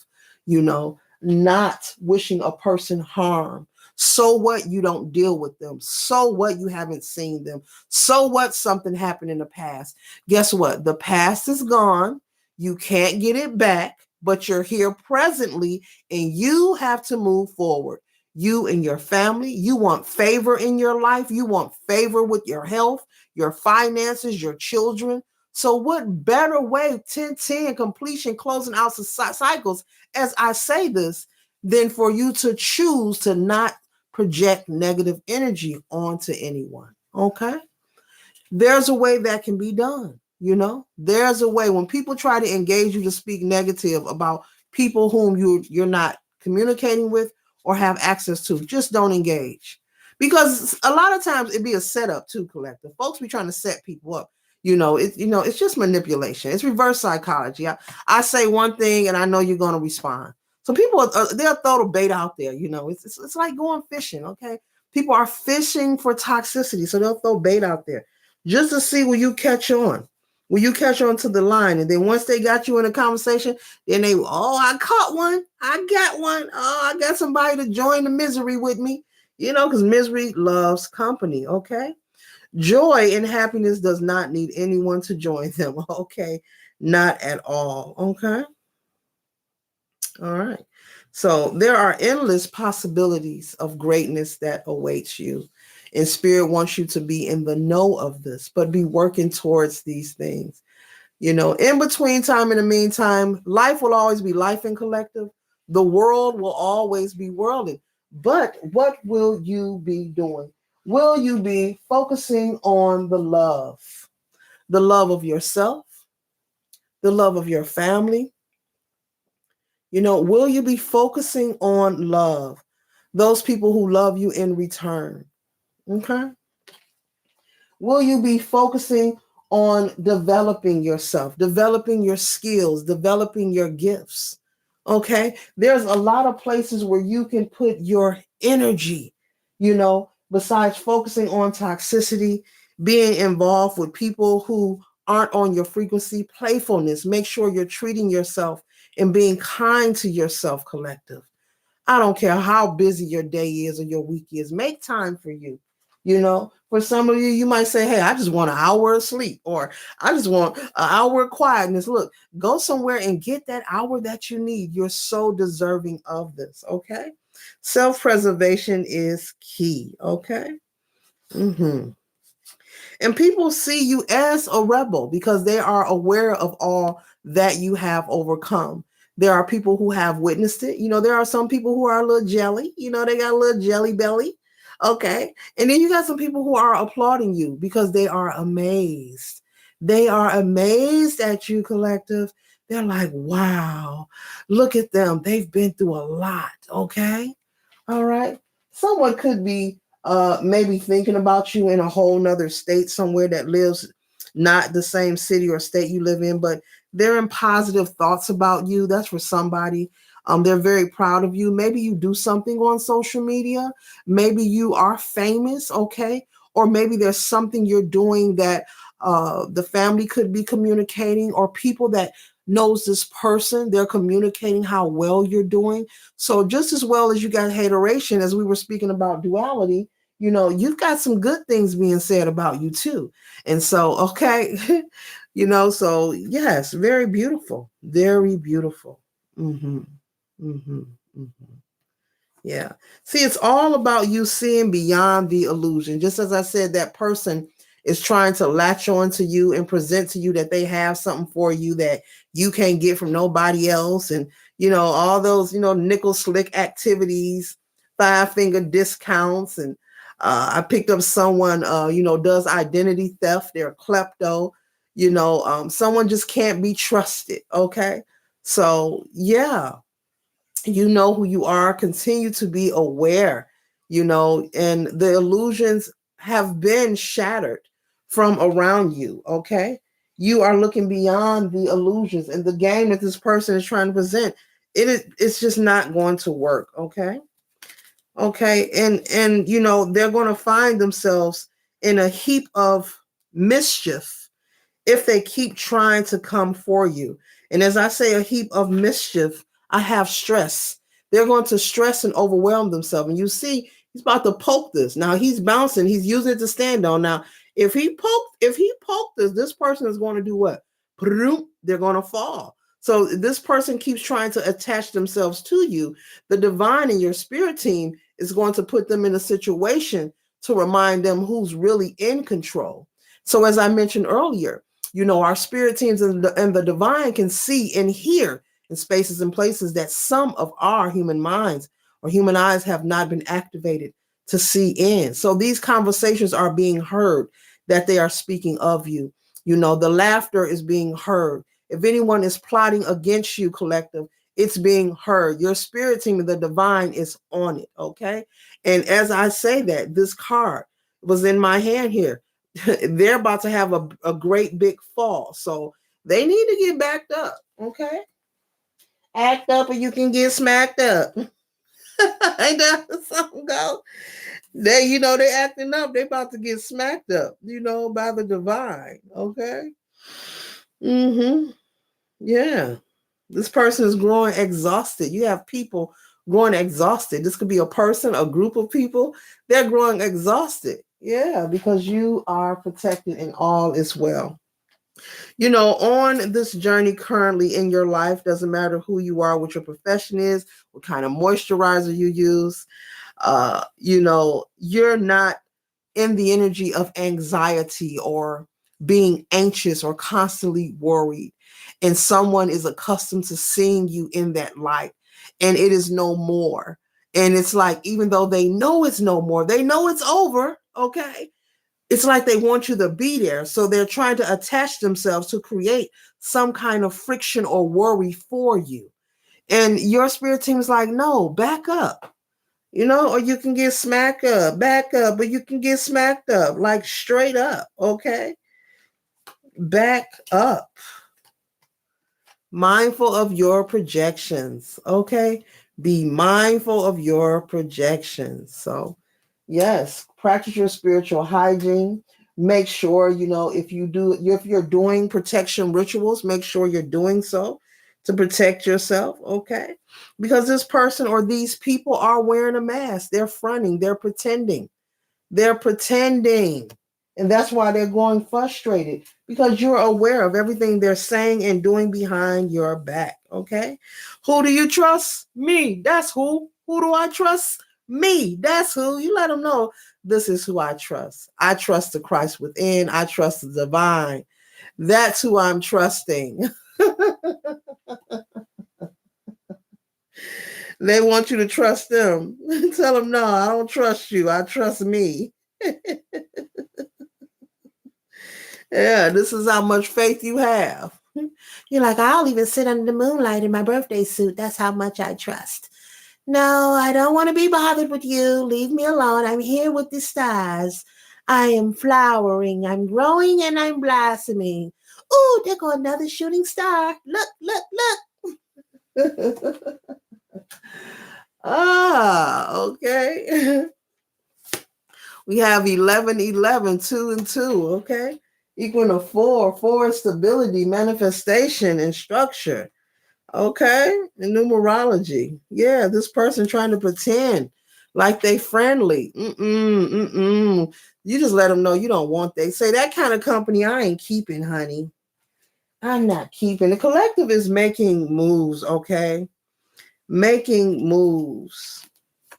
not wishing a person harm. So what you don't deal with them? So what you haven't seen them? So what something happened in the past? Guess what? The past is gone. You can't get it back, but you're here presently and you have to move forward. You and your family, you want favor in your life. You want favor with your health, your finances, your children. So what better way, 10-10 completion, closing out cycles, as I say this, than for you to choose to not project negative energy onto anyone. Okay? There's a way that can be done. There's a way. When people try to engage you to speak negative about people whom you're not communicating with or have access to, just don't engage. Because a lot of times it'd be a setup too, collective. Folks be trying to set people up. It's just manipulation. It's reverse psychology. I say one thing and I know you're going to respond. So people, they'll throw the bait out there. It's like going fishing. Okay. People are fishing for toxicity. So they'll throw bait out there just to see will you catch on. When you catch on to the line, and then once they got you in a conversation, then they, oh, I caught one. I got one. Oh, I got somebody to join the misery with me. Because misery loves company. Okay. Joy and happiness does not need anyone to join them. Okay. Not at all. Okay. All right. So there are endless possibilities of greatness that awaits you. And Spirit wants you to be in the know of this, but be working towards these things. In between time, in the meantime, life will always be life in collective. The world will always be worldly. But what will you be doing? Will you be focusing on the love of yourself, the love of your family? Will you be focusing on love? Those people who love you in return. Okay. Will you be focusing on developing yourself, developing your skills, developing your gifts? Okay. There's a lot of places where you can put your energy, besides focusing on toxicity, being involved with people who aren't on your frequency, playfulness. Make sure you're treating yourself and being kind to yourself, collective. I don't care how busy your day is or your week is. Make time for you. For some of you, you might say, hey, I just want an hour of sleep, or I just want an hour of quietness. Look, go somewhere and get that hour that you need. You're so deserving of this. Okay. Self-preservation is key. Okay. And people see you as a rebel because they are aware of all that you have overcome. There are people who have witnessed it. There are some people who are a little jelly. They got a little jelly belly. Okay. And then you got some people who are applauding you because they are amazed. They are amazed at you, collective. They're like, wow, look at them. They've been through a lot. Okay. All right. Someone could be maybe thinking about you in a whole nother state somewhere that lives not the same city or state you live in, but they're in positive thoughts about you. That's for somebody. They're very proud of you. Maybe you do something on social media. Maybe you are famous, okay? Or maybe there's something you're doing that the family could be communicating, or people that knows this person, they're communicating how well you're doing. So just as well as you got hateration, as we were speaking about duality, you've got some good things being said about you too. And so, okay, so yes, very beautiful, very beautiful. Mm-hmm. Mm-hmm. Mm-hmm. Yeah. See, it's all about you seeing beyond the illusion. Just as I said, that person is trying to latch on to you and present to you that they have something for you that you can't get from nobody else. And, all those, nickel slick activities, 5-finger discounts. And I picked up someone, does identity theft. They're a klepto. Someone just can't be trusted. Okay. So, yeah, you know who you are. Continue to be aware, and the illusions have been shattered from around you. Okay. You are looking beyond the illusions, and the game that this person is trying to present, it's just not going to work. Okay. Okay. And they're going to find themselves in a heap of mischief if they keep trying to come for you. And as I say, a heap of mischief, I have stress. They're going to stress and overwhelm themselves. And you see, he's about to poke this. Now he's bouncing. He's using it to stand on. Now, if he poked this person is going to do what? They're going to fall. So this person keeps trying to attach themselves to you. The divine in your spirit team is going to put them in a situation to remind them who's really in control. So as I mentioned earlier, our spirit teams and the divine can see and hear in spaces and places that some of our human minds or human eyes have not been activated to see in. So these conversations are being heard, that they are speaking of you. The laughter is being heard. If anyone is plotting against you, collective, it's being heard. Your spirit team, the divine, is on it. Okay. And as I say that, this card was in my hand here. They're about to have a great big fall. So they need to get backed up. Okay. Act up or you can get smacked up. Ain't that something go? They acting up. They about to get smacked up, by the divine. Okay. Mm-hmm. Yeah. This person is growing exhausted. You have people growing exhausted. This could be a person, a group of people. They're growing exhausted. Yeah, because you are protected and all is well. On this journey currently in your life, doesn't matter who you are, what your profession is, what kind of moisturizer you use, you're not in the energy of anxiety or being anxious or constantly worried. And someone is accustomed to seeing you in that light, and it is no more. And it's like, even though they know it's no more, they know it's over. Okay. It's like they want you to be there. So they're trying to attach themselves to create some kind of friction or worry for you. And your spirit team is like, no, back up. Or you can get smacked up, back up, but you can get smacked up, like straight up, okay? Back up. Mindful of your projections, okay? Be mindful of your projections. So, yes, practice your spiritual hygiene. Make sure, if you're doing protection rituals, make sure you're doing so to protect yourself, okay? Because this person or these people are wearing a mask. They're fronting, they're pretending. They're pretending. And that's why they're growing frustrated, because you're aware of everything they're saying and doing behind your back. Okay. Who do you trust? Me. That's who. Who do I trust? Me. That's who. You let them know this is who I trust. I trust the Christ within. I trust the divine. That's who I'm trusting. They want you to trust them. Tell them, no, I don't trust you. I trust me. Yeah, this is how much faith you have. You're like, I'll even sit under the moonlight in my birthday suit. That's how much I trust. No, I don't want to be bothered with you. Leave me alone. I'm here with the stars. I am flowering, I'm growing, and I'm blossoming. Ooh, there go another shooting star. Look, look, look. Okay. We have 11, 11, 2 and 2, okay? Equaling a 4. 4 is stability, manifestation, and structure, okay? In numerology. Yeah, this person trying to pretend like they friendly. You just let them know you don't want. They say that kind of company I ain't keeping, honey. I'm not keeping. The collective is making moves, okay? Making moves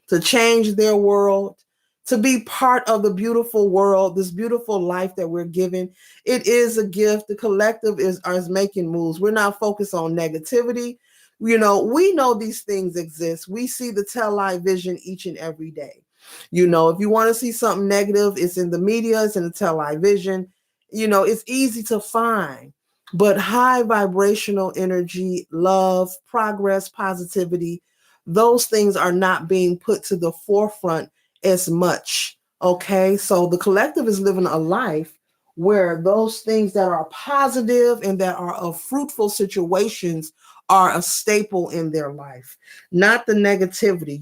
to change their world, to be part of the beautiful world, this beautiful life that we're given. It is a gift. The collective is making moves. We're not focused on negativity. We know these things exist. We see the tell lie vision each and every day. If you want to see something negative, it's in the media, it's in the tell lie vision. It's easy to find. But high vibrational energy, love, progress, positivity, those things are not being put to the forefront as much. Okay. So the collective is living a life where those things that are positive and that are of fruitful situations are a staple in their life, not the negativity.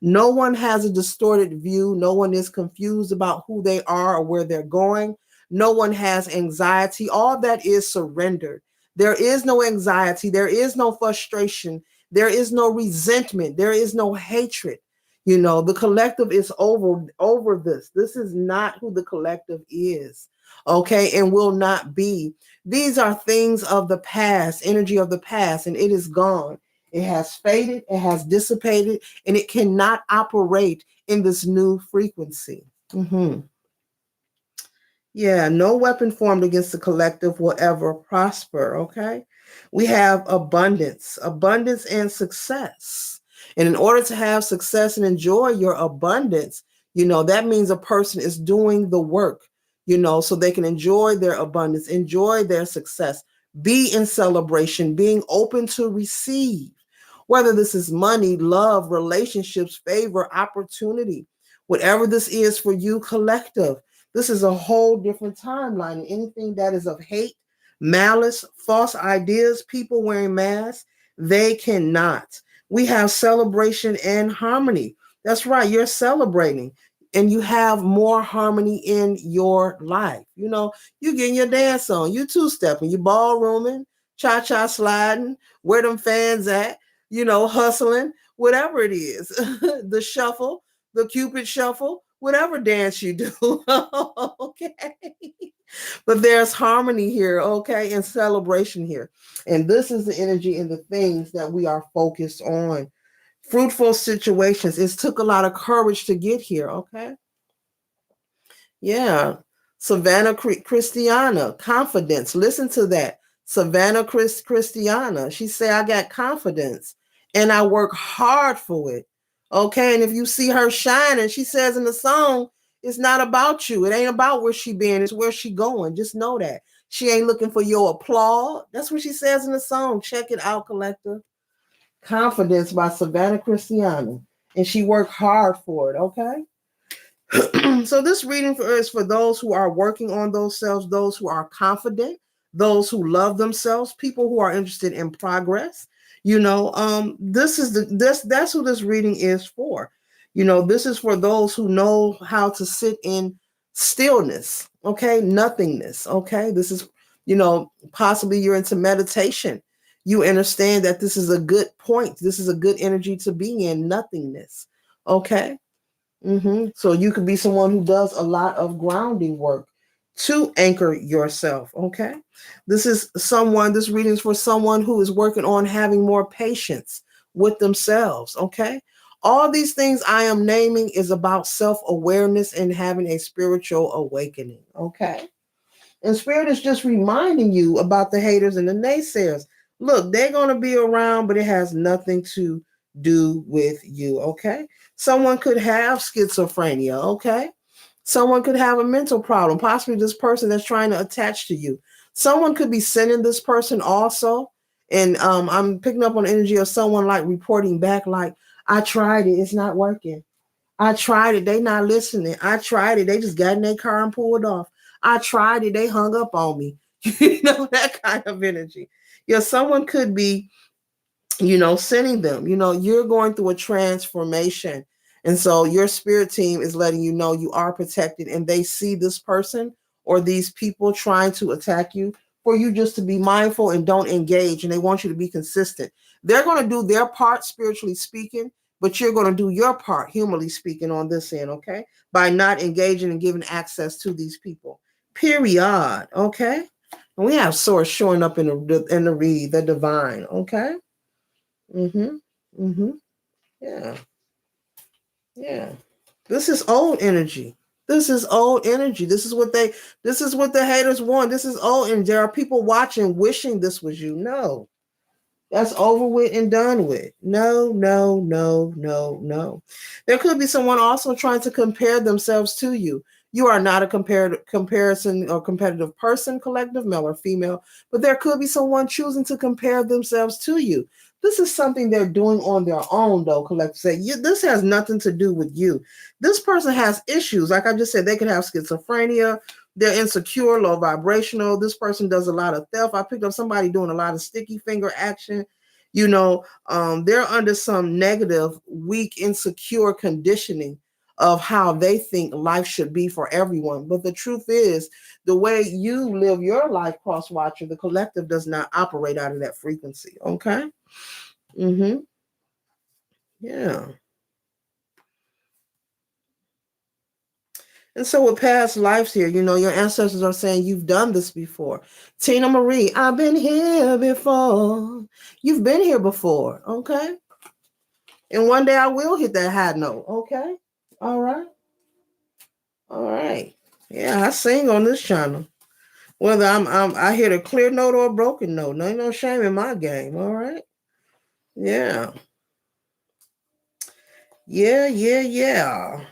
No one has a distorted view. No one is confused about who they are or where they're going. No one has anxiety. All that is surrendered. There is no anxiety. There is no frustration. There is no resentment. There is no hatred. The collective is over this. This is not who the collective is. Okay, and will not be. These are things of the past, energy of the past, and it is gone. It has faded, it has dissipated, and it cannot operate in this new frequency. Yeah, no weapon formed against the collective will ever prosper. Okay. We have abundance and success. And in order to have success and enjoy your abundance, that means a person is doing the work, so they can enjoy their abundance, enjoy their success, be in celebration, being open to receive, whether this is money, love, relationships, favor, opportunity, whatever this is for you, collective. This is a whole different timeline. Anything that is of hate, malice, false ideas, people wearing masks, they cannot. We have celebration and harmony. That's right. You're celebrating. and you have more harmony in your life. You getting your dance on, you two-stepping, you ballrooming, cha-cha sliding, where them fans at, hustling, whatever it is. The shuffle, the Cupid shuffle, whatever dance you do. Okay. But there's harmony here, okay, and celebration here. And this is the energy and the things that we are focused on. Fruitful situations. It took a lot of courage to get here, okay? Yeah. Savannah Christiana, confidence. Listen to that. Savannah Christiana. She said, I got confidence and I work hard for it. Okay. And if you see her shining, she says in the song, it's not about you. It ain't about where she been. It's where she going. Just know that. She ain't looking for your applause. That's what she says in the song. Check it out, collective. Confidence by Savannah Christiana. And she worked hard for it. Okay. So this reading is for those who are working on themselves, those who are confident, those who love themselves, people who are interested in progress. That's who this reading is for. This is for those who know how to sit in stillness, okay, nothingness, okay. This is, possibly you're into meditation. You understand that this is a good point. This is a good energy to be in, nothingness, okay. So you could be someone who does a lot of grounding work to anchor yourself. Okay. This reading is for someone who is working on having more patience with themselves. Okay. All these things I am naming is about self-awareness and having a spiritual awakening. Okay. And Spirit is just reminding you about the haters and the naysayers. Look, they're going to be around, but it has nothing to do with you. Okay. Someone could have schizophrenia. Okay. Someone could have a mental problem, possibly this person that's trying to attach to you. Someone could be sending this person also. And I'm picking up on energy of someone like reporting back, like, I tried it. It's not working. I tried it. They not listening. I tried it. They just got in their car and pulled off. I tried it. They hung up on me. That kind of energy. Yeah, someone could be, sending them. You're going through a transformation. And so your spirit team is letting you know you are protected, and they see this person or these people trying to attack you, for you just to be mindful and don't engage. And they want you to be consistent. They're going to do their part, spiritually speaking, but you're going to do your part, humanly speaking, on this end, okay? By not engaging and giving access to these people. Period. Okay? And we have source showing up in the read, the divine, okay? Yeah. Yeah. This is old energy. This is old energy. This is what the haters want. This is old, and there are people watching wishing this was you. No. That's over with and done with. No, no, no, no, no. There could be someone also trying to compare themselves to you. You are not a comparison or competitive person, collective, male or female, but there could be someone choosing to compare themselves to you. This is something they're doing on their own, though, collective. Say, this has nothing to do with you. This person has issues. Like I just said, they could have schizophrenia. They're insecure, low vibrational. This person does a lot of theft. I picked up somebody doing a lot of sticky finger action. They're under some negative, weak, insecure conditioning of how they think life should be for everyone. But the truth is, the way you live your life, cross watcher, the collective does not operate out of that frequency. Okay. Yeah. And so with past lives here, your ancestors are saying you've done this before. Tina Marie, I've been here before. You've been here before, okay? And one day I will hit that high note, okay? All right. All right. Yeah, I sing on this channel. Whether I hit a clear note or a broken note. No shame in my game, all right? Yeah. Yeah.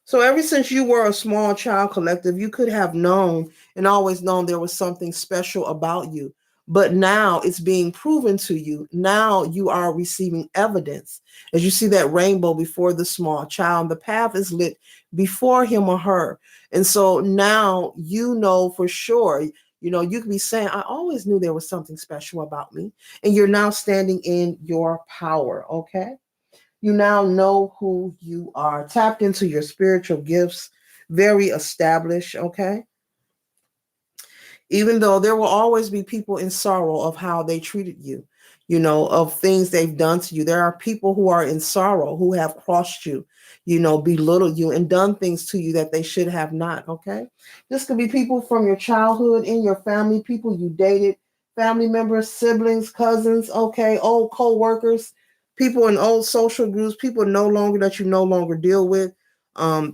So ever since you were a small child, collective, you could have known and always known there was something special about you. But now it's being proven to you. Now you are receiving evidence. As you see that rainbow before the small child, the path is lit before him or her. And so now you know for sure, you could be saying, I always knew there was something special about me. And you're now standing in your power, okay? You now know who you are. Tapped into your spiritual gifts, very established, okay? Even though there will always be people in sorrow of how they treated you, of things they've done to you. There are people who are in sorrow, who have crossed you, belittled you and done things to you that they should have not, okay? This could be people from your childhood, in your family, people you dated, family members, siblings, cousins, okay, old co-workers, people in old social groups, people that you no longer deal with,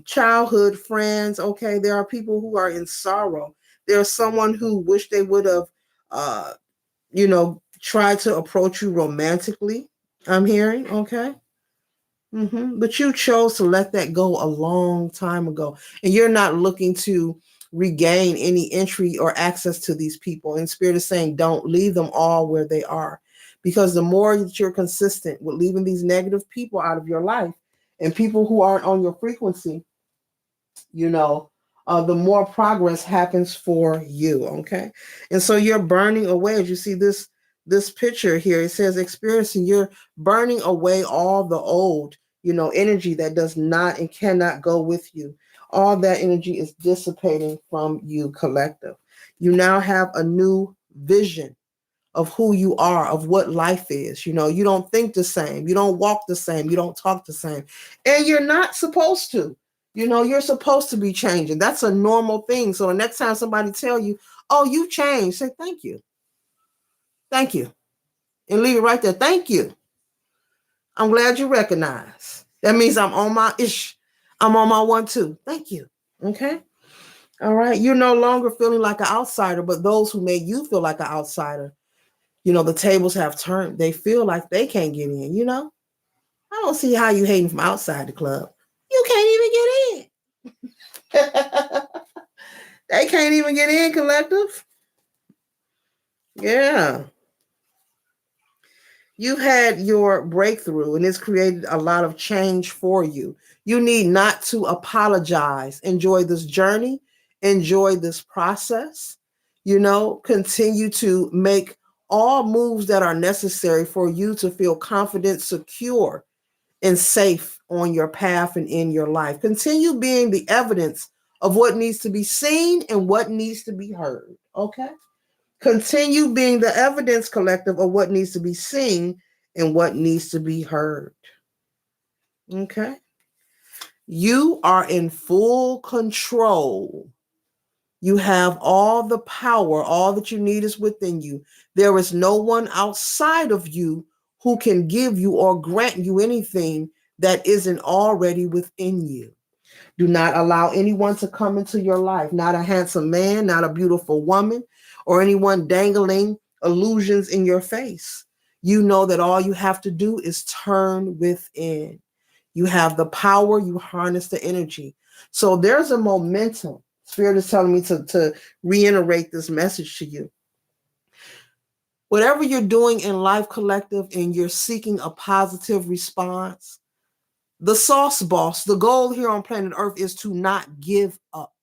childhood friends, okay? There are people who are in sorrow. There's someone who wished they would have, tried to approach you romantically. I'm hearing, okay? But you chose to let that go a long time ago. And you're not looking to regain any entry or access to these people. And Spirit is saying, don't leave them all where they are. Because the more that you're consistent with leaving these negative people out of your life and people who aren't on your frequency, the more progress happens for you. Okay. And so you're burning away. As you see this picture here, it says experiencing, you're burning away all the old, energy that does not and cannot go with you. All that energy is dissipating from you, collective. You now have a new vision of who you are, of what life is. You don't think the same, you don't walk the same, you don't talk the same, and you're not supposed to. You're supposed to be changing. That's a normal thing. So the next time somebody tell you, oh, you changed, say thank you. Thank you. And leave it right there. Thank you. I'm glad you recognize. That means I'm on my ish. I'm on my 1-2. Thank you. Okay. All right. You're no longer feeling like an outsider, but those who made you feel like an outsider, the tables have turned. They feel like they can't get in, I don't see how you hating from outside the club. You can't even get in. They can't even get in, collective. Yeah. You've had your breakthrough and it's created a lot of change for you. You need not to apologize. Enjoy this journey. Enjoy this process. Continue to make all moves that are necessary for you to feel confident, secure, and safe on your path and in your life. Continue being the evidence of what needs to be seen and what needs to be heard. Okay? Continue being the evidence, collective, of what needs to be seen and what needs to be heard. Okay? You are in full control. You have all the power. All that you need is within you. There is no one outside of you who can give you or grant you anything that isn't already within you. Do not allow anyone to come into your life, not a handsome man, not a beautiful woman, or anyone dangling illusions in your face. You know that all you have to do is turn within. You have the power, you harness the energy. So there's a momentum. Spirit is telling me to reiterate this message to you. Whatever you're doing in life, collective, and you're seeking a positive response, the sauce boss, the goal here on planet Earth is to not give up.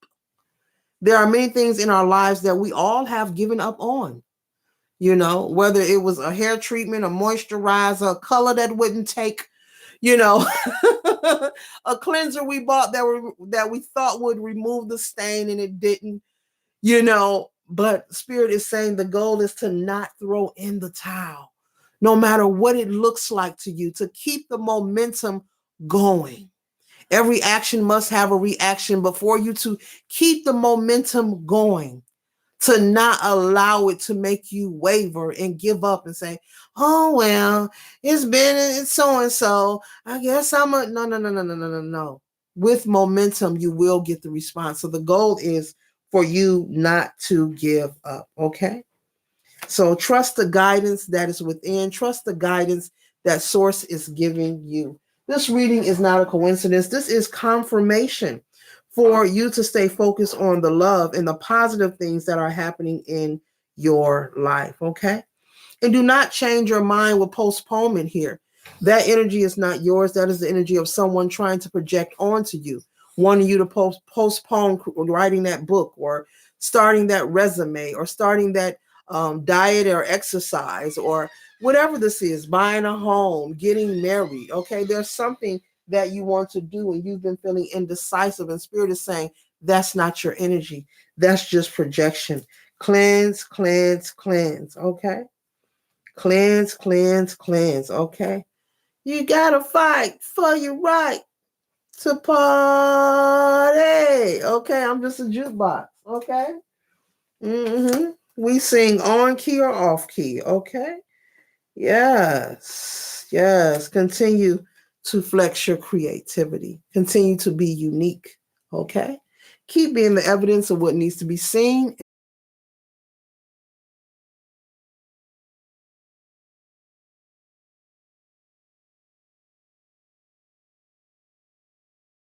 There are many things in our lives that we all have given up on. Whether it was a hair treatment, a moisturizer, a color that wouldn't take, a cleanser we bought that we thought would remove the stain and it didn't, but Spirit is saying the goal is to not throw in the towel, no matter what it looks like to you, to keep the momentum going. Every action must have a reaction, but for you to keep the momentum going, to not allow it to make you waver and give up and say, oh, well, it's so-and-so. I guess no. With momentum, you will get the response. So the goal is for you not to give up. Okay. So trust the guidance that is within. Trust the guidance that Source is giving you. This reading is not a coincidence. This is confirmation for you to stay focused on the love and the positive things that are happening in your life. Okay. And do not change your mind with postponement here. That energy is not yours. That is the energy of someone trying to project onto you, wanting you to postpone writing that book or starting that resume or starting that diet or exercise or whatever this is, buying a home, getting married. Okay, there's something that you want to do and you've been feeling indecisive, and Spirit is saying that's not your energy. That's just projection. Cleanse, cleanse, cleanse. Okay. Cleanse, cleanse, cleanse. Okay. You gotta fight for your right to party. Okay. I'm just a jukebox. Okay. We sing on key or off key. Okay. Yes. Yes. Continue to flex your creativity. Continue to be unique. Okay. Keep being the evidence of what needs to be seen